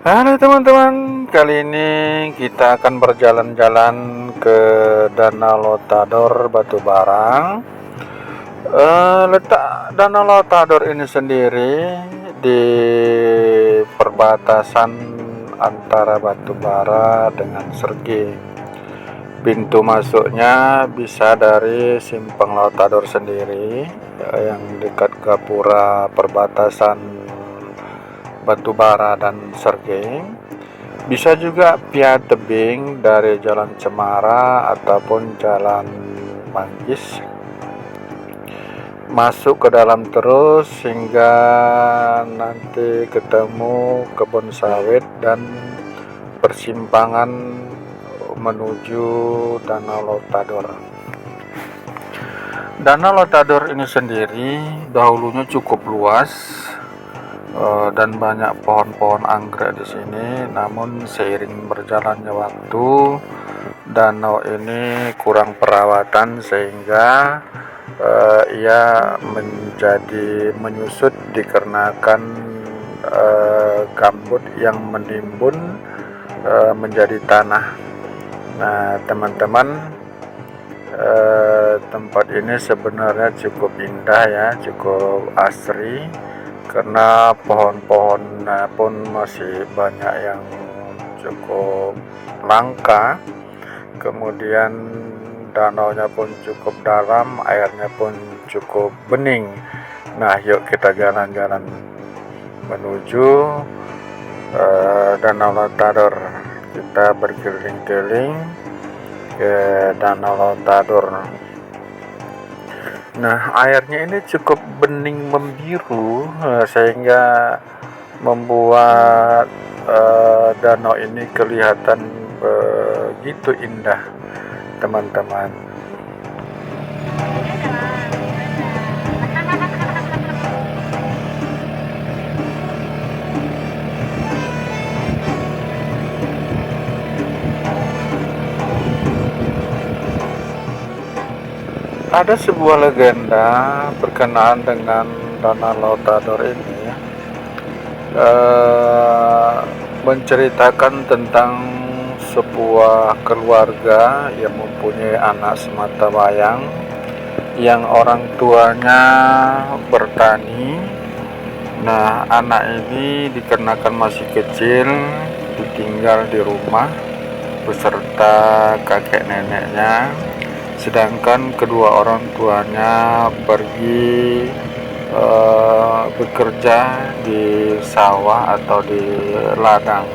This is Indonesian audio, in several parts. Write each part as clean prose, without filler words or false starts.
Halo teman-teman, kali ini kita akan berjalan-jalan ke Danau Lotador Batubarang. Letak Danau Lotador ini sendiri di perbatasan antara Batubara dengan Sergei. Pintu masuknya bisa dari Simpang Lotador sendiri, yang dekat gapura perbatasan Batubara dan Sergei. Bisa juga via tebing dari Jalan Cemara ataupun Jalan Manggis, masuk ke dalam terus hingga nanti ketemu kebun sawit dan persimpangan menuju Danau Lotador. Danau Lotador ini sendiri dahulunya cukup luas, dan banyak pohon-pohon anggrek di sini. Namun seiring berjalannya waktu, danau ini kurang perawatan sehingga ia menjadi menyusut dikarenakan gambut yang menimbun menjadi tanah. Nah, teman-teman, tempat ini sebenarnya cukup indah ya, cukup asri, karena pohon-pohonnya pun masih banyak yang cukup langka. Kemudian danaunya pun cukup dalam, airnya pun cukup bening. Nah, yuk kita jalan-jalan menuju Danau Lotador. Kita berkeliling-keliling ke Danau Lotador. Nah, airnya ini cukup bening membiru, sehingga membuat danau ini kelihatan begitu indah, teman-teman. Ada sebuah legenda berkenaan dengan Danau Lotador ini, menceritakan tentang sebuah keluarga yang mempunyai anak sematawayang yang orang tuanya bertani. Nah, anak ini dikarenakan masih kecil ditinggal di rumah beserta kakek neneknya, sedangkan kedua orang tuanya pergi bekerja di sawah atau di ladang.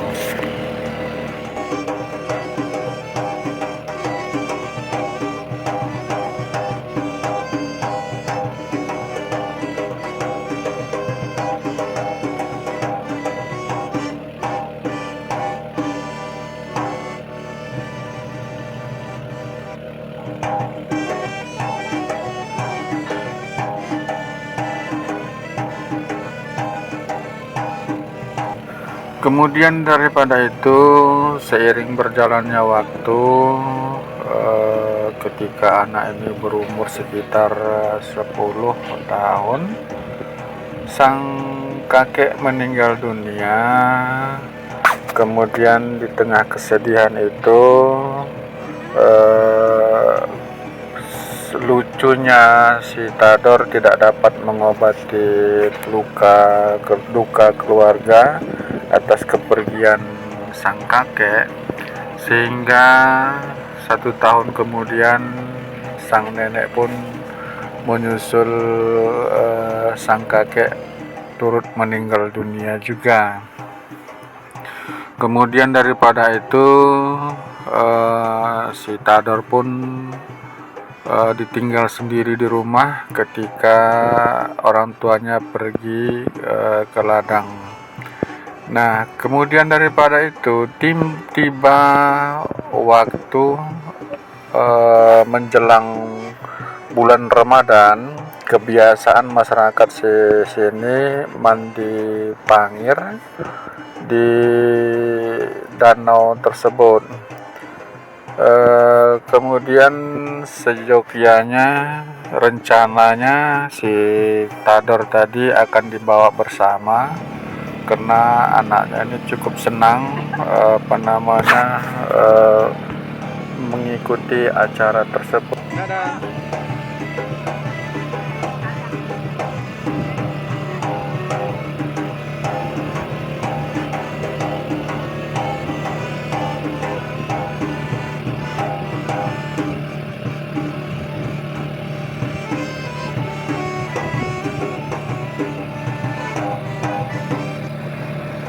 Kemudian daripada itu, seiring berjalannya waktu, ketika anak ini berumur sekitar 10 tahun, sang kakek meninggal dunia. Kemudian di tengah kesedihan itu, lucunya si Tador tidak dapat mengobati duka keluarga atas kepergian sang kakek, sehingga 1 tahun kemudian sang nenek pun menyusul sang kakek turut meninggal dunia juga. Kemudian daripada itu, si Tador pun ditinggal sendiri di rumah ketika orang tuanya pergi ke ladang. Nah, kemudian daripada itu tiba waktu menjelang bulan Ramadan. Kebiasaan masyarakat sini mandi pangir di danau tersebut. Kemudian seyogyanya rencananya si Tador tadi akan dibawa bersama karena anaknya ini cukup senang apa namanya mengikuti acara tersebut. Dadah.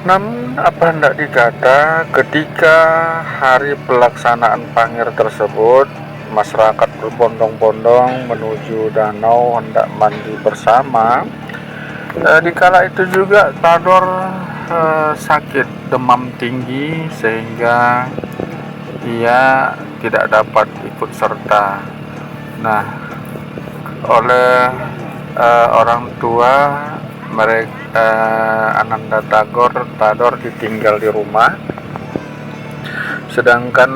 Namun apa hendak dikata, ketika hari pelaksanaan Pangir tersebut, masyarakat berbondong-bondong menuju danau hendak mandi bersama. Dikala itu juga Tador sakit demam tinggi sehingga ia tidak dapat ikut serta. Nah, oleh orang tua mereka, Ananda Tador ditinggal di rumah, sedangkan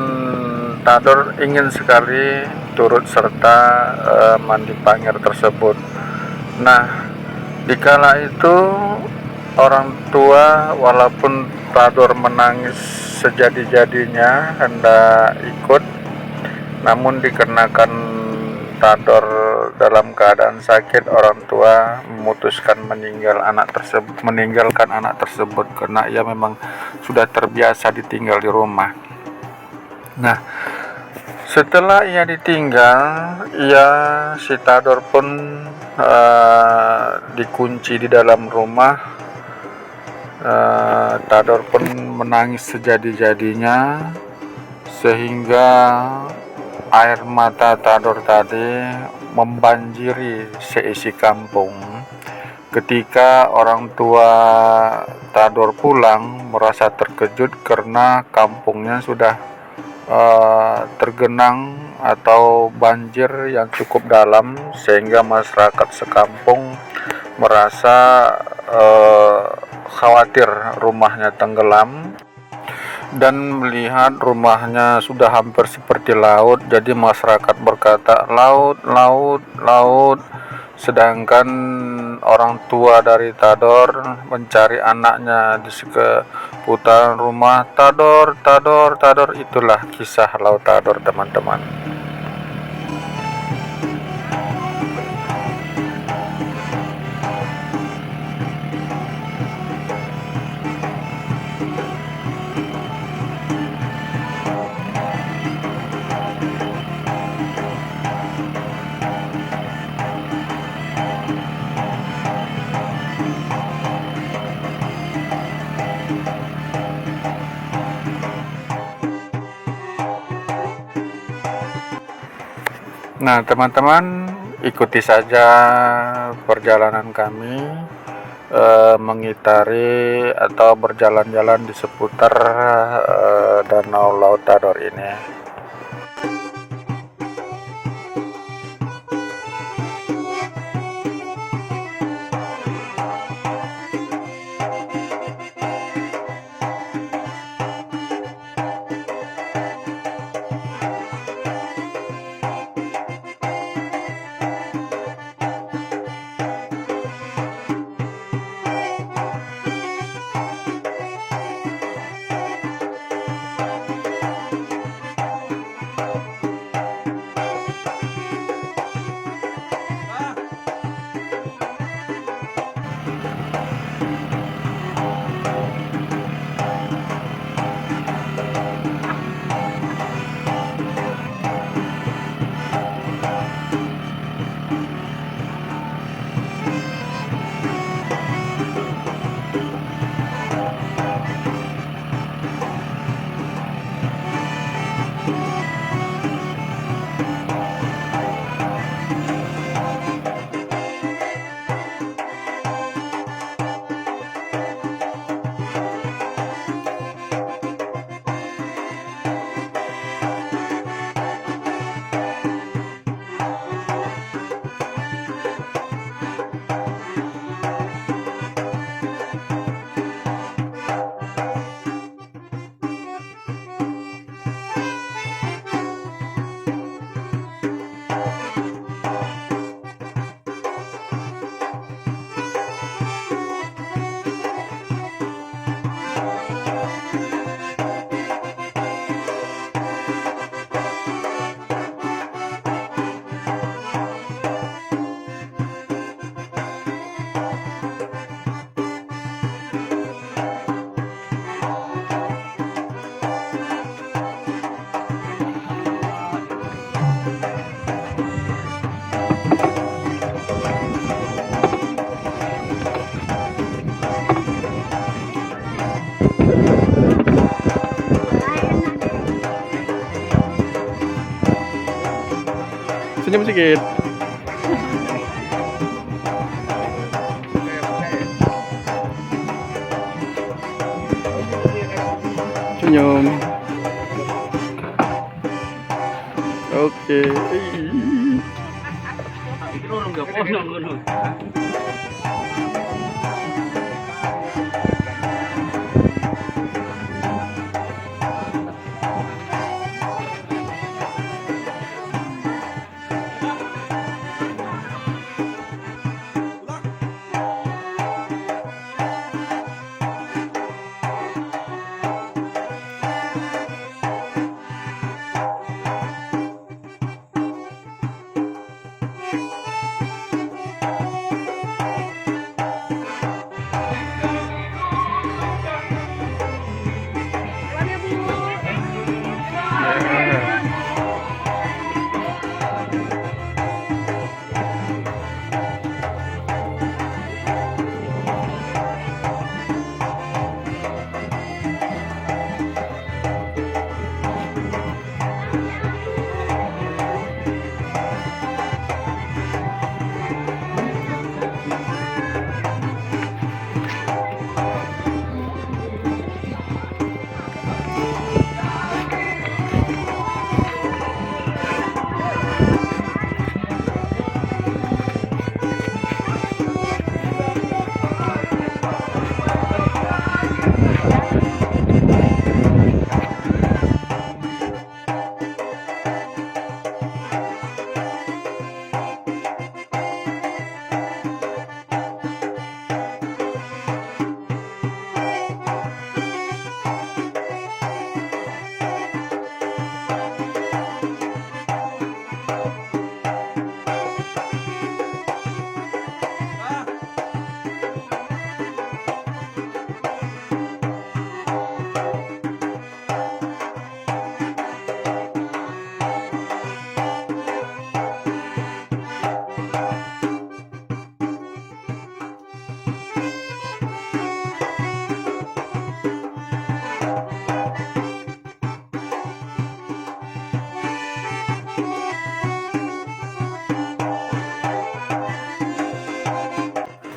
Tador ingin sekali turut serta mandi Pangir tersebut. Nah, dikala itu orang tua walaupun Tador menangis sejadi-jadinya hendak ikut, namun dikarenakan Tador dalam keadaan sakit, orang tua memutuskan meninggalkan anak tersebut karena ia memang sudah terbiasa ditinggal di rumah. Nah, setelah ia ditinggal, si Tador pun dikunci di dalam rumah. Tador pun menangis sejadi-jadinya sehingga air mata Tador tadi membanjiri seisi kampung. Ketika orang tua Tador pulang, merasa terkejut karena kampungnya sudah tergenang atau banjir yang cukup dalam, sehingga masyarakat sekampung merasa khawatir rumahnya tenggelam dan melihat rumahnya sudah hampir seperti laut. Jadi masyarakat berkata, laut, laut, laut. Sedangkan orang tua dari Tador mencari anaknya di seputaran rumah. Tador, Tador, Tador. Itulah kisah Laut Tador, teman-teman. Nah, teman-teman, ikuti saja perjalanan kami mengitari atau berjalan-jalan di seputar Danau Laut Tador ini. Senyum sedikit. Senyum. Oke.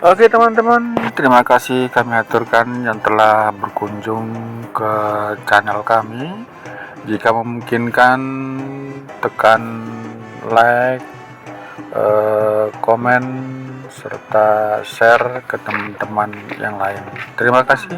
Oke teman-teman, terima kasih kami aturkan yang telah berkunjung ke channel kami. Jika memungkinkan, tekan like, komen, serta share ke teman-teman yang lain. Terima kasih.